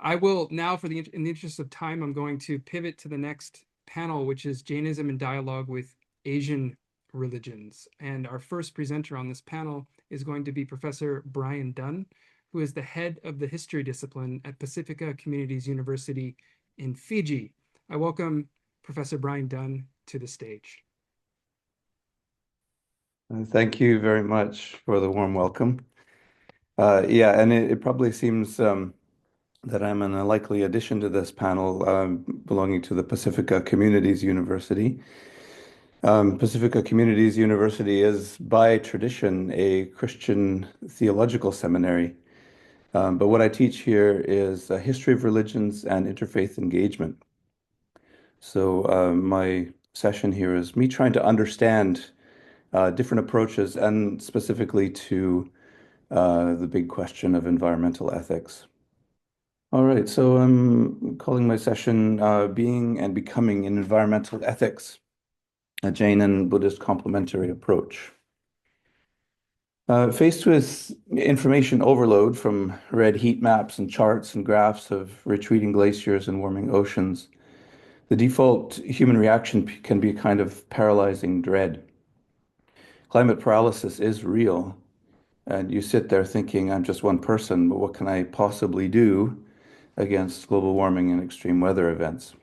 I will now, in the interest of time, I'm going to pivot to the next panel, which is Jainism in dialogue with Asian religions. And our first presenter on this panel is going to be Professor Brian Dunn, who is the head of the history discipline at Pacifica Communities University in Fiji. I welcome Professor Brian Dunn to the stage. Thank you very much for the warm welcome. Yeah, and it probably seems that I'm an unlikely addition to this panel belonging to the Pacifica Communities University. Pacifica Communities University is by tradition a Christian theological seminary. But what I teach here is a history of religions and interfaith engagement. So my session here is me trying to understand different approaches and specifically to the big question of environmental ethics. All right, so I'm calling my session Being and Becoming in Environmental Ethics, a Jain and Buddhist complementary approach. Faced with information overload from red heat maps and charts and graphs of retreating glaciers and warming oceans, the default human reaction can be a kind of paralyzing dread. Climate paralysis is real, and you sit there thinking, I'm just one person, but what can I possibly do against global warming and extreme weather events?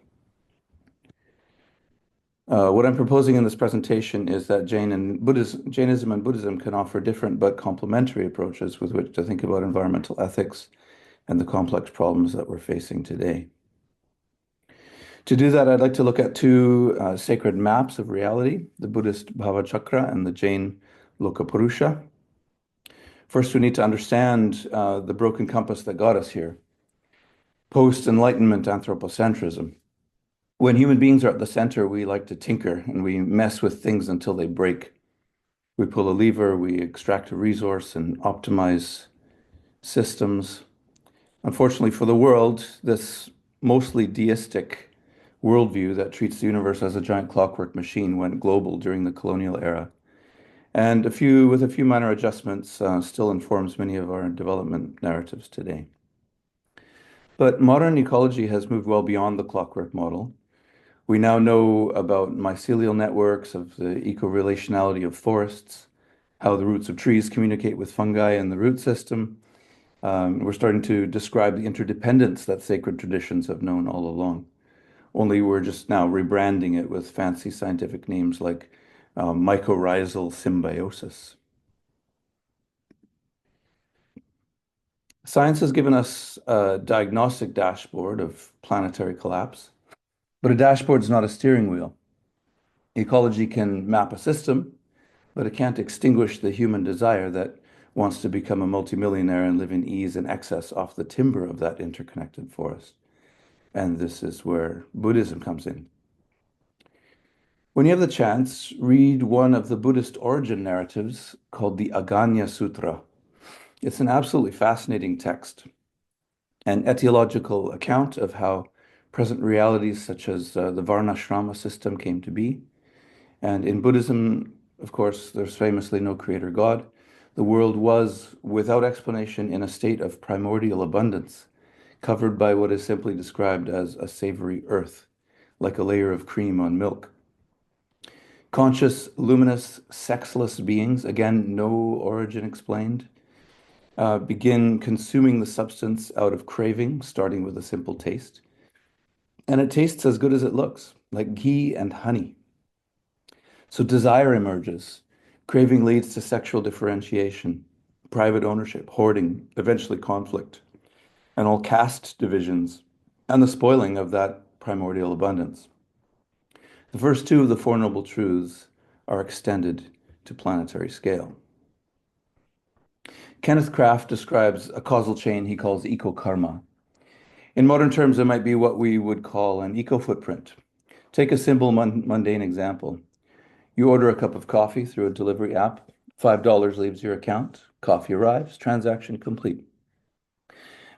What I'm proposing in this presentation is that Jainism and Buddhism can offer different but complementary approaches with which to think about environmental ethics and the complex problems that we're facing today. To do that, I'd like to look at two sacred maps of reality, the Buddhist Bhavacakra and the Jain Lokapuruṣa. First, we need to understand the broken compass that got us here. Post-Enlightenment anthropocentrism. When human beings are at the center, we like to tinker and we mess with things until they break. We pull a lever, we extract a resource and optimize systems. Unfortunately for the world, this mostly deistic worldview that treats the universe as a giant clockwork machine went global during the colonial era. And with a few minor adjustments, still informs many of our development narratives today. But modern ecology has moved well beyond the clockwork model. We now know about mycelial networks, of the eco-relationality of forests, how the roots of trees communicate with fungi in the root system. We're starting to describe the interdependence that sacred traditions have known all along. Only we're just now rebranding it with fancy scientific names like mycorrhizal symbiosis. Science has given us a diagnostic dashboard of planetary collapse, but a dashboard is not a steering wheel. Ecology can map a system, but it can't extinguish the human desire that wants to become a multimillionaire and live in ease and excess off the timber of that interconnected forest. And this is where Buddhism comes in. When you have the chance, read one of the Buddhist origin narratives called the Aganya Sutra. It's an absolutely fascinating text, an etiological account of how present realities such as the Varnashrama system came to be. And in Buddhism, of course, there's famously no creator God. The world was, without explanation, in a state of primordial abundance, covered by what is simply described as a savory earth, like a layer of cream on milk. Conscious, luminous, sexless beings, again, no origin explained, begin consuming the substance out of craving, starting with a simple taste. And it tastes as good as it looks, like ghee and honey. So desire emerges. Craving leads to sexual differentiation, private ownership, hoarding, eventually conflict, and all caste divisions, and the spoiling of that primordial abundance. The first two of the Four Noble Truths are extended to planetary scale. Kenneth Kraft describes a causal chain he calls eco-karma. In modern terms, it might be what we would call an eco-footprint. Take a simple, mundane example. You order a cup of coffee through a delivery app, $5 leaves your account, coffee arrives, transaction complete.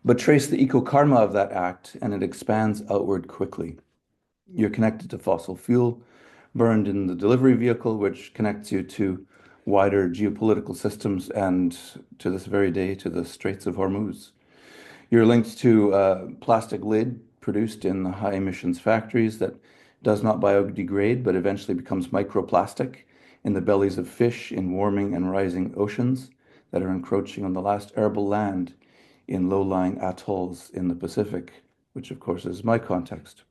But trace the eco-karma of that act and it expands outward quickly. You're connected to fossil fuel burned in the delivery vehicle, which connects you to wider geopolitical systems and to this very day to the Straits of Hormuz. You're linked to a plastic lid produced in the high emissions factories that does not biodegrade, but eventually becomes microplastic in the bellies of fish in warming and rising oceans that are encroaching on the last arable land in low-lying atolls in the Pacific, which of course is my context.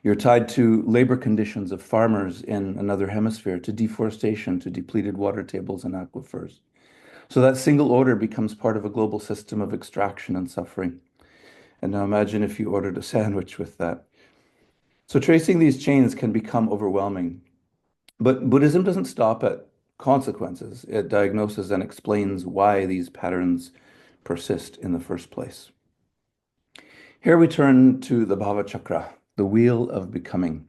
You're tied to labor conditions of farmers in another hemisphere, to deforestation, to depleted water tables and aquifers. So that single order becomes part of a global system of extraction and suffering. And now imagine if you ordered a sandwich with that. So tracing these chains can become overwhelming. But Buddhism doesn't stop at consequences. It diagnoses and explains why these patterns persist in the first place. Here we turn to the Bhavacakra, the wheel of becoming.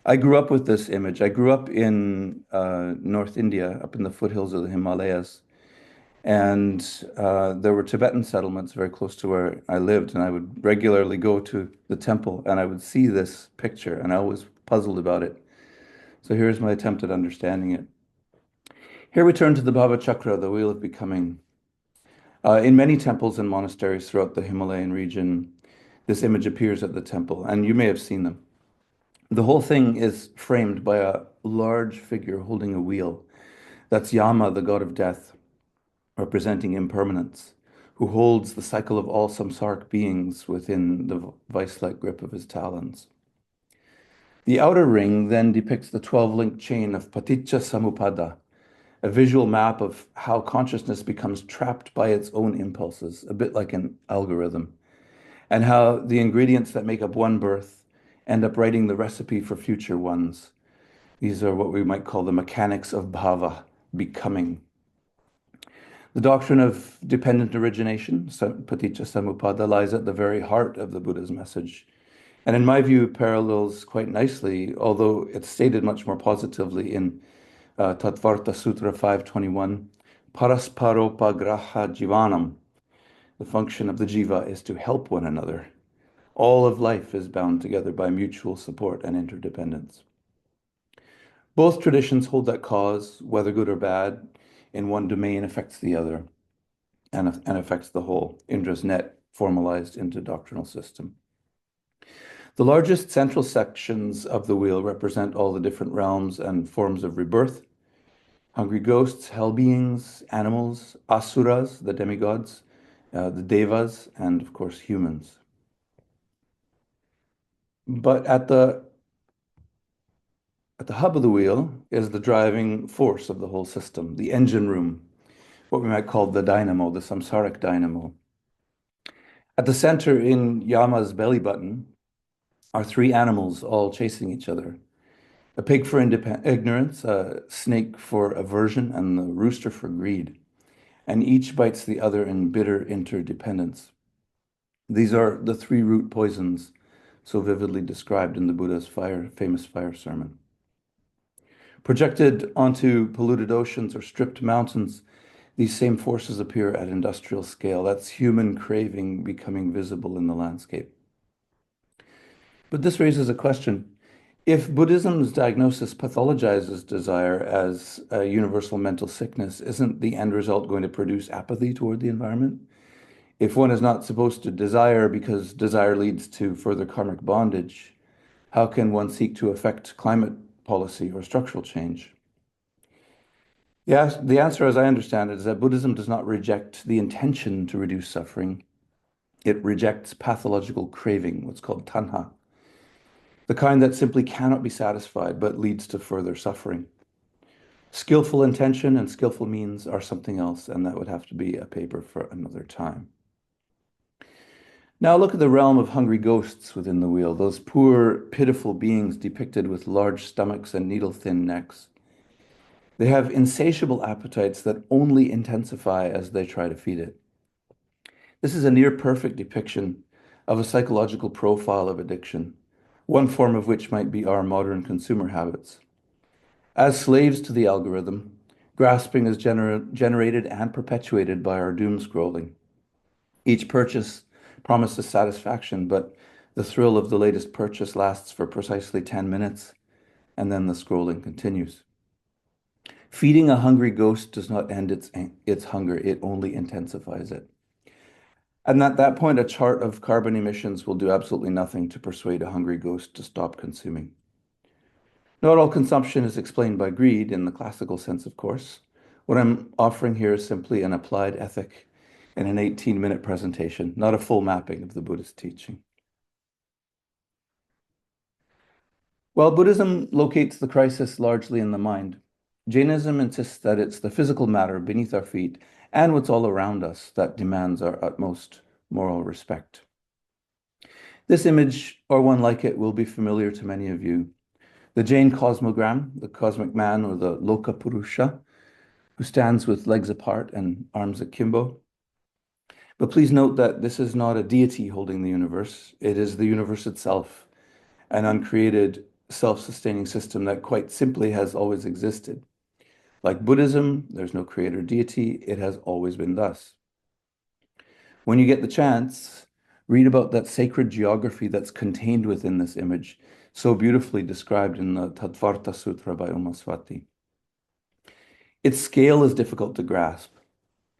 I grew up with this image. I grew up in North India, up in the foothills of the Himalayas. And there were Tibetan settlements very close to where I lived. And I would regularly go to the temple and I would see this picture and I was puzzled about it. So here's my attempt at understanding it. Here we turn to the Bhavacakra, the wheel of becoming. In many temples and monasteries throughout the Himalayan region, this image appears at the temple, and you may have seen them. The whole thing is framed by a large figure holding a wheel. That's Yama, the god of death, representing impermanence, who holds the cycle of all samsaric beings within the vice-like grip of his talons. The outer ring then depicts the 12-link chain of paticca samuppada, a visual map of how consciousness becomes trapped by its own impulses, a bit like an algorithm, and how the ingredients that make up one birth end up writing the recipe for future ones. These are what we might call the mechanics of bhava, becoming. The doctrine of dependent origination, paticca samuppada, lies at the very heart of the Buddha's message. And in my view, parallels quite nicely, although it's stated much more positively in Tattvartha Sutra 521, parasparopagraha jivanam. The function of the jiva is to help one another. All of life is bound together by mutual support and interdependence. Both traditions hold that cause, whether good or bad, in one domain affects the other and affects the whole. Indra's net formalized into doctrinal system. The largest central sections of the wheel represent all the different realms and forms of rebirth: hungry ghosts, hell beings, animals, asuras, the demigods, the devas, and of course humans. But at the hub of the wheel is the driving force of the whole system, the engine room, what we might call the dynamo, the samsaric dynamo. At the center in Yama's belly button are three animals all chasing each other: a pig for ignorance, a snake for aversion, and the rooster for greed. And each bites the other in bitter interdependence. These are the three root poisons so vividly described in the Buddha's famous fire sermon. Projected onto polluted oceans or stripped mountains, these same forces appear at industrial scale. That's human craving becoming visible in the landscape. But this raises a question. If Buddhism's diagnosis pathologizes desire as a universal mental sickness, isn't the end result going to produce apathy toward the environment? If one is not supposed to desire because desire leads to further karmic bondage, how can one seek to affect climate policy or structural change? Yes, the answer, as I understand it, is that Buddhism does not reject the intention to reduce suffering. It rejects pathological craving, what's called tanha, the kind that simply cannot be satisfied but leads to further suffering. Skillful intention and skillful means are something else, and that would have to be a paper for another time. Now look at the realm of hungry ghosts within the wheel, those poor, pitiful beings depicted with large stomachs and needle-thin necks. They have insatiable appetites that only intensify as they try to feed it. This is a near-perfect depiction of a psychological profile of addiction, one form of which might be our modern consumer habits. As slaves to the algorithm, grasping is generated and perpetuated by our doom scrolling. Each purchase promises satisfaction, but the thrill of the latest purchase lasts for precisely 10 minutes, and then the scrolling continues. Feeding a hungry ghost does not end its hunger, it only intensifies it. And at that point, a chart of carbon emissions will do absolutely nothing to persuade a hungry ghost to stop consuming. Not all consumption is explained by greed in the classical sense, of course. What I'm offering here is simply an applied ethic in an 18-minute presentation, not a full mapping of the Buddhist teaching. While Buddhism locates the crisis largely in the mind, Jainism insists that it's the physical matter beneath our feet and what's all around us that demands our utmost moral respect. This image, or one like it, will be familiar to many of you. The Jain cosmogram, the cosmic man, or the Lokapuruṣa, who stands with legs apart and arms akimbo. But please note that this is not a deity holding the universe. It is the universe itself, an uncreated, self-sustaining system that quite simply has always existed. Like Buddhism, there's no creator deity. It has always been thus. When you get the chance, read about that sacred geography that's contained within this image, so beautifully described in the Tattvartha Sutra by Umaswati. Its scale is difficult to grasp.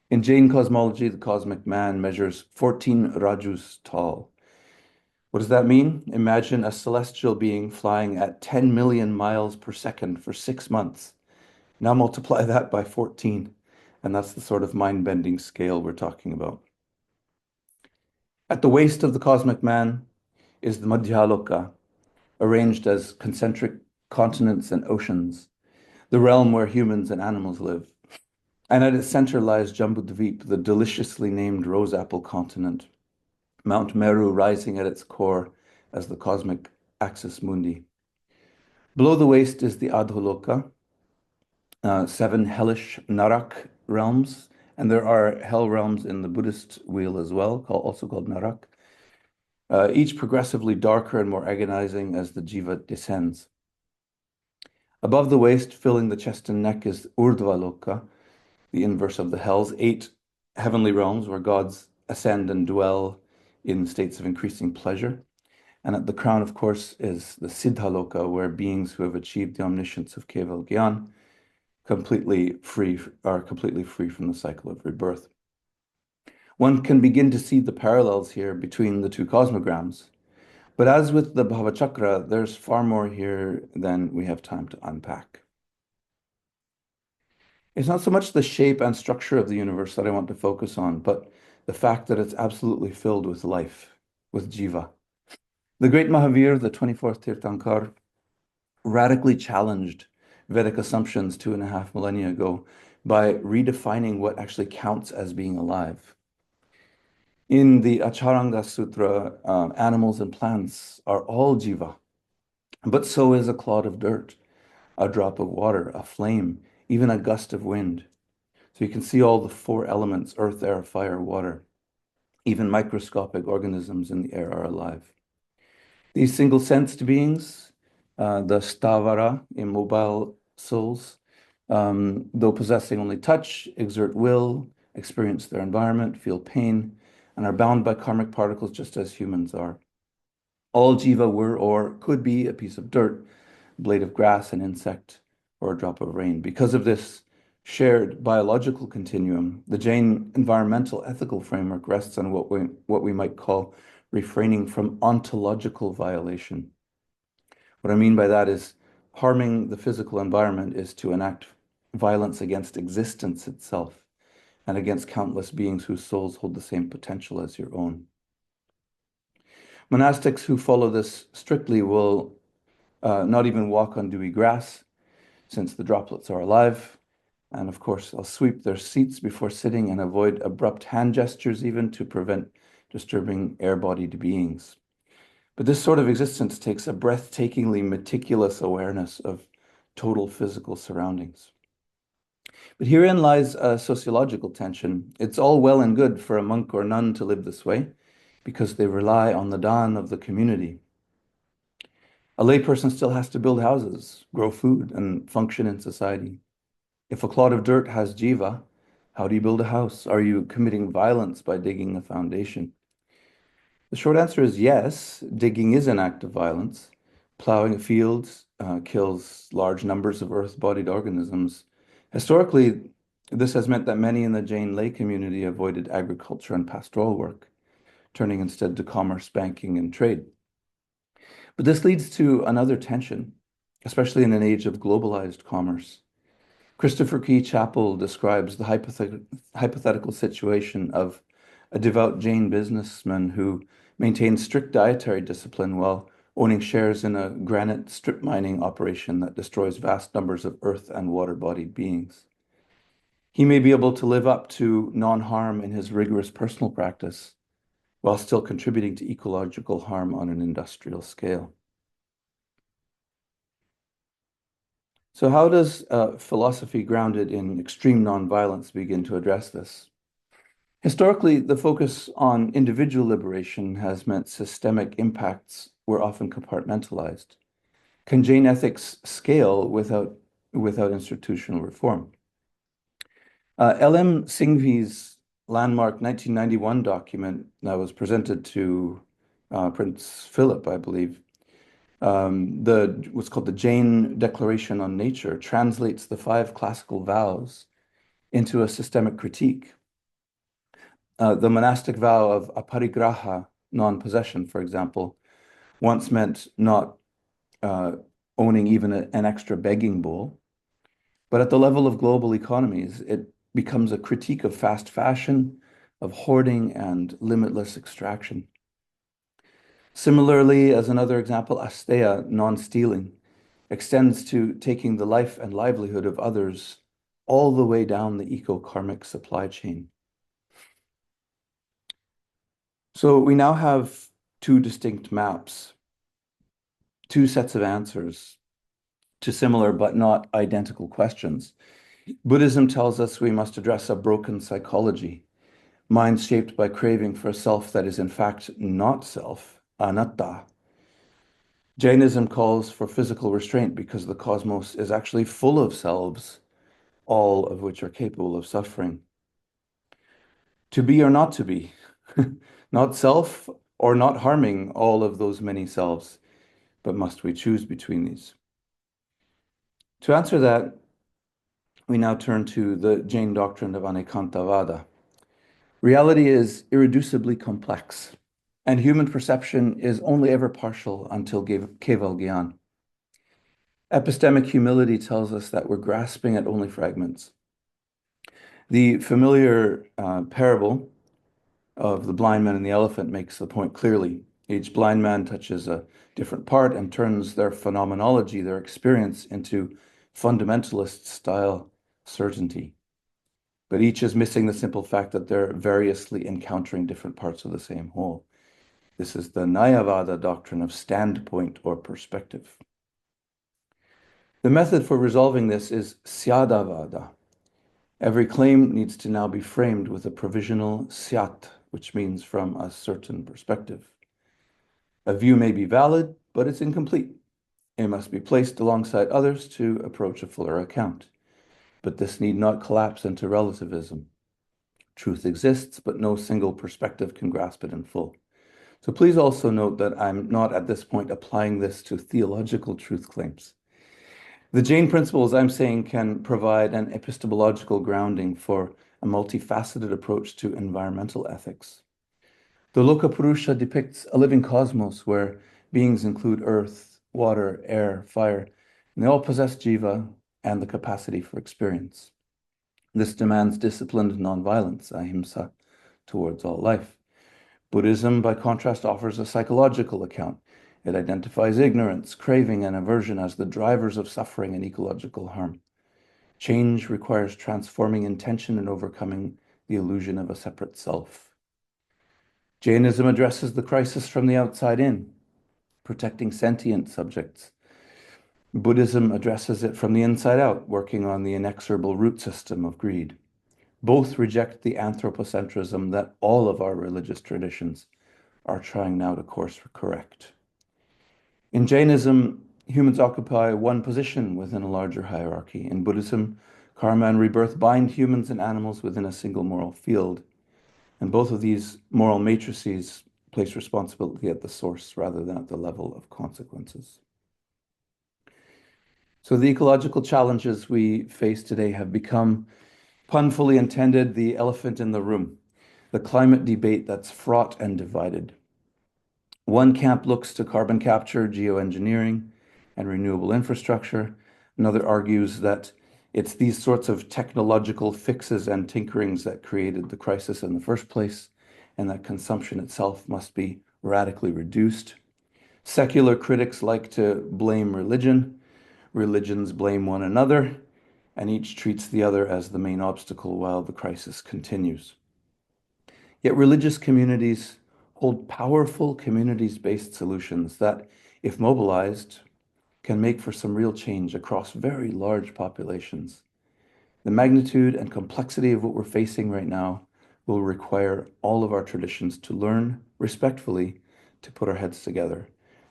In Jain cosmology, the cosmic man measures 14 rajus tall. What does that mean? Imagine a celestial being flying at 10 million miles per second for 6 months. Now multiply that by 14, and that's the sort of mind-bending scale we're talking about. At the waist of the cosmic man is the Madhyaloka, arranged as concentric continents and oceans, the realm where humans and animals live. And at its center lies Jambudvip, the deliciously named rose apple continent, Mount Meru rising at its core as the cosmic axis mundi. Below the waist is the Adholoka, 7 hellish Narak realms, and there are hell realms in the Buddhist wheel as well, also called Narak, each progressively darker and more agonizing as the jiva descends. Above the waist, filling the chest and neck, is Urdhvaloka, the inverse of the hells, 8 heavenly realms where gods ascend and dwell in states of increasing pleasure. And at the crown, of course, is the Siddhaloka, where beings who have achieved the omniscience of Keval Gyan are completely free from the cycle of rebirth. One can begin to see the parallels here between the two cosmograms. But as with the Bhavacakra, there's far more here than we have time to unpack. It's not so much the shape and structure of the universe that I want to focus on, but the fact that it's absolutely filled with life, with jiva. The great Mahavir, the 24th Tirthankar, radically challenged Vedic assumptions 2.5 millennia ago by redefining what actually counts as being alive. In the Acharanga Sutra, animals and plants are all jiva, but so is a clod of dirt, a drop of water, a flame, even a gust of wind. So you can see all the 4 elements, earth, air, fire, water. Even microscopic organisms in the air are alive. These single-sensed beings, the stavara, immobile souls, though possessing only touch, exert will, experience their environment, feel pain, and are bound by karmic particles just as humans are. All jiva were or could be a piece of dirt, blade of grass, an insect, or a drop of rain. Because of this shared biological continuum, the Jain environmental ethical framework rests on what we might call refraining from ontological violation. What I mean by that is harming the physical environment is to enact violence against existence itself and against countless beings whose souls hold the same potential as your own. Monastics who follow this strictly will not even walk on dewy grass, since the droplets are alive. And of course, they'll sweep their seats before sitting and avoid abrupt hand gestures even to prevent disturbing air-bodied beings. But this sort of existence takes a breathtakingly meticulous awareness of total physical surroundings. But herein lies a sociological tension. It's all well and good for a monk or nun to live this way because they rely on the Dunn of the community. A layperson still has to build houses, grow food, and function in society. If a clod of dirt has jiva, how do you build a house? Are you committing violence by digging a foundation? The short answer is yes, digging is an act of violence. Plowing a field kills large numbers of earth-bodied organisms. Historically, this has meant that many in the Jain lay community avoided agriculture and pastoral work. turning instead to commerce, banking, and trade. But this leads to another tension, especially in an age of globalized commerce. Christopher Key Chappell describes the hypothetical situation of a devout Jain businessman who maintains strict dietary discipline while owning shares in a granite strip mining operation that destroys vast numbers of earth and water-bodied beings. He may be able to live up to non-harm in his rigorous personal practice while still contributing to ecological harm on an industrial scale. So how does philosophy grounded in extreme nonviolence begin to address this? Historically, the focus on individual liberation has meant systemic impacts were often compartmentalized. Can Jain ethics scale without institutional reform? L.M. Singhvi's landmark 1991 document that was presented to Prince Philip, I believe, what's called the Jain Declaration on Nature, translates the 5 classical vows into a systemic critique. The monastic vow of aparigraha, non-possession, for example, once meant not owning even an extra begging bowl. But at the level of global economies, it becomes a critique of fast fashion, of hoarding, and limitless extraction. Similarly, as another example, asteya, non-stealing, extends to taking the life and livelihood of others all the way down the eco-karmic supply chain. So we now have 2 distinct maps, 2 sets of answers to similar but not identical questions. Buddhism tells us we must address a broken psychology, minds shaped by craving for a self that is in fact not self, anatta. Jainism calls for physical restraint because the cosmos is actually full of selves, all of which are capable of suffering. To be or not to be, not self or not harming all of those many selves, but must we choose between these? To answer that, we now turn to the Jain doctrine of anekāntavāda. Reality is irreducibly complex, and human perception is only ever partial until keval gyan. Epistemic humility tells us that we're grasping at only fragments. The familiar parable of the blind man and the elephant makes the point clearly. Each blind man touches a different part and turns their phenomenology, their experience, into fundamentalist style certainty. But each is missing the simple fact that they're variously encountering different parts of the same whole. This is the Nayavada doctrine of standpoint or perspective. The method for resolving this is Syadavada. Every claim needs to now be framed with a provisional syat, which means from a certain perspective. A view may be valid, but it's incomplete. It must be placed alongside others to approach a fuller account. But this need not collapse into relativism. Truth exists, but no single perspective can grasp it in full. So please also note that I'm not at this point applying this to theological truth claims. The Jain principles I'm saying can provide an epistemological grounding for a multifaceted approach to environmental ethics. The Lokapuruṣa depicts a living cosmos where beings include earth, water, air, fire, and they all possess jiva and the capacity for experience. This demands disciplined nonviolence, ahimsa, towards all life. Buddhism, by contrast, offers a psychological account. It identifies ignorance, craving, and aversion as the drivers of suffering and ecological harm. Change requires transforming intention and overcoming the illusion of a separate self. Jainism addresses the crisis from the outside in, protecting sentient subjects. Buddhism addresses it from the inside out, working on the inexorable root system of greed. Both reject the anthropocentrism that all of our religious traditions are trying now to course correct. In Jainism, humans occupy one position within a larger hierarchy. In Buddhism, karma and rebirth bind humans and animals within a single moral field. And both of these moral matrices place responsibility at the source rather than at the level of consequences. So the ecological challenges we face today have become, pun fully intended, the elephant in the room. the climate debate that's fraught and divided. One camp looks to carbon capture, geoengineering, and renewable infrastructure. Another argues that it's these sorts of technological fixes and tinkerings that created the crisis in the first place, and that consumption itself must be radically reduced. Secular critics like to blame religion. Religions blame one another, and each treats the other as the main obstacle while the crisis continues. Yet religious communities hold powerful communities-based solutions that, if mobilized, can make for some real change across very large populations. The magnitude and complexity of what we're facing right now will require all of our traditions to learn respectfully to put our heads together.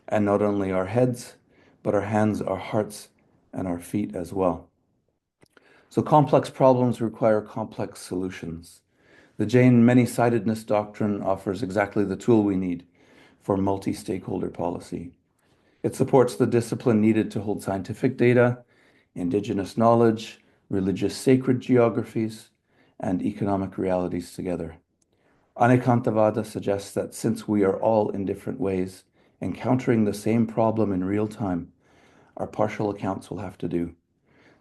And not only our heads, but our hands, our hearts, and our feet as well. So complex problems require complex solutions. The Jain many-sidedness doctrine offers exactly the tool we need for multi-stakeholder policy. It supports the discipline needed to hold scientific data, indigenous knowledge, religious sacred geographies, and economic realities together. Anekāntavāda suggests that since we are all in different ways encountering the same problem in real time, our partial accounts will have to do.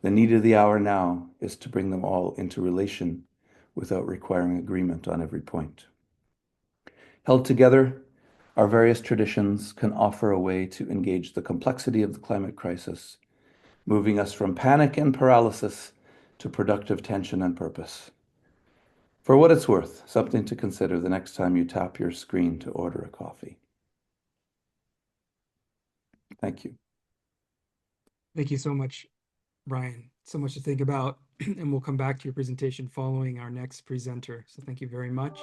The need of the hour now is to bring them all into relation without requiring agreement on every point. Held together, our various traditions can offer a way to engage the complexity of the climate crisis, moving us from panic and paralysis to productive tension and purpose. For what it's worth, something to consider the next time you tap your screen to order a coffee. Thank you. Thank you so much, Brian. So much to think about, and we'll come back to your presentation following our next presenter. So thank you very much.